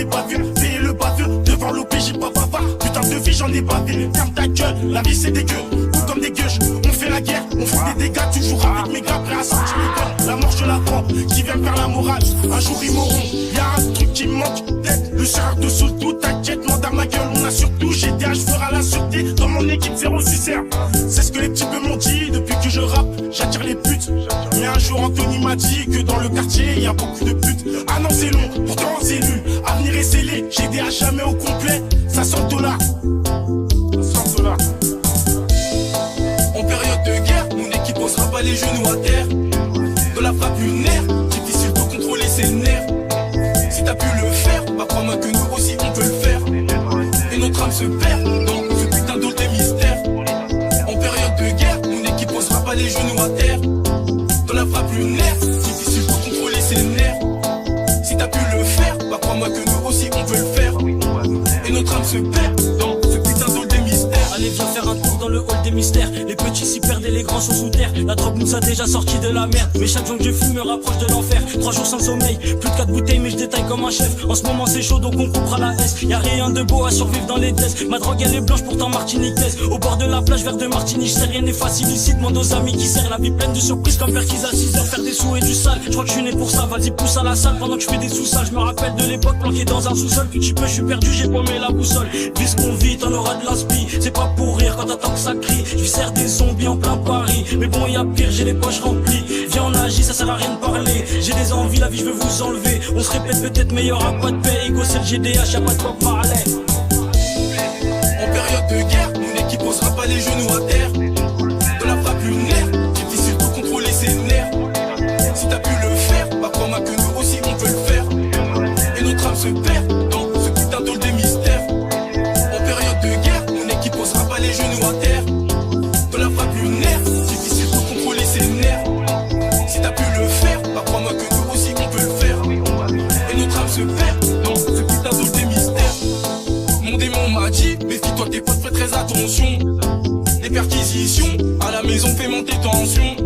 les bavures, payer le baveux, devant l'OPJ, papa, putain de vie, j'en ai pas vu. Ferme ta gueule, la vie c'est dégueu, ou comme des gueuches, on fait la guerre, on fait des dégâts, toujours avec mes gars, prêts à sortir les gueules. La mort je la prends, qui vient me faire la morale, un jour ils mourront, y'a un truc qui me manque d'être le serreur de sous tout, t'inquiète, demande à ma gueule, on a surtout GDH, je ferai la sûreté, dans mon équipe 06 R. C'est ce que les petits peu m'ont dit, depuis que je rappe, j'attire les putes. Mais un jour Anthony m'a dit que dans le quartier, y a beaucoup de putes. Ah non c'est long, pourtant c'est nul, avenir est scellé, GDH jamais au complet, ça $100. $100. En période de guerre, mon équipe posera pas les genoux à terre. De la frappe lunaire, difficile de contrôler ses nerfs. Si t'as pu le faire, bah crois-moi que nous aussi on peut le faire. Et notre âme se perd dans ce putain d'eau des mystères. En période de guerre, mon équipe posera pas les genoux à terre. De la frappe lunaire, difficile de contrôler ses nerfs. Si t'as pu le faire, bah crois-moi que nous aussi on peut le faire. Et notre âme se perd dans ce putain d'eau des mystères. Allez viens faire un tour dans le hall des mystères. Les petits s'y perdent et les grands sont sous terre. La drogue nous a déjà sorti de la merde, mais chaque jour que je fume me rapproche de l'enfer. 3 jours sans sommeil, plus de 4 bouteilles mais je détaille comme un chef. En ce moment c'est chaud donc on coupera la S. Y'a rien de beau à survivre dans les tests. Ma drogue elle est blanche pourtant martiniquaise. Au bord de la plage, verre de martini, je sais rien n'est facile ici. Demande aux amis qui serrent la vie pleine de surprises comme Perquise à 6 heures. Faire des sous et du sale, je crois que je suis né pour ça. Vas-y pousse à la salle pendant que je fais des sous-sales. Je me rappelle de l'époque planqué dans un sous-sol. Puis tu peux, je suis perdu, j'ai paumé la boussole. Vis ce qu'on vit, t'en auras de l'inspi. C'est pas pour rire quand t'attends que ça crie. Je sers des zombies en plein Paris. Mais bon y'a pire, j'ai les poches remplies. Viens on agit, ça sert à rien de parler. J'ai des envies, la vie je veux vous enlever. On se répète peut-être mais y'aura pas de paix. Ego c'est le GDH, y'a pas de quoi parler. En période de guerre, mon équipe posera pas les genoux à terre. De la frappe lunaire, difficile de contrôler ses nerfs. Si t'as pu le faire, bah crois-moi que nous aussi on peut le faire. Et notre âme se perd dans ce putain d'eau des mystères. En période de guerre, mon équipe posera pas les genoux à terre. De la frappe lunaire, difficile de contrôler ses nerfs. Si t'as pu le faire, bah crois-moi que nous aussi on peut le faire. Et notre âme se perd dans ce putain d'eau des mystères. Mon démon m'a dit, méfie-toi tes potes, fais très attention. Les perquisitions, à la maison fais monter tension.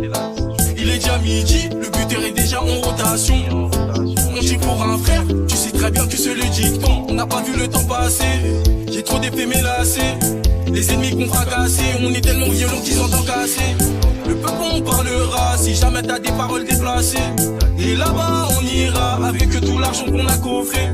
Il est déjà midi, le buteur est déjà en rotation. On tire pour un frère, tu sais très bien que c'est le dicton. On n'a pas vu le temps passer, j'ai trop d'effets mélacés. Les ennemis qu'on fracassé, on est tellement violents qu'ils entendent casser. Le peuple on parlera, si jamais t'as des paroles déplacées. Et là-bas on ira, avec tout l'argent qu'on a coffré.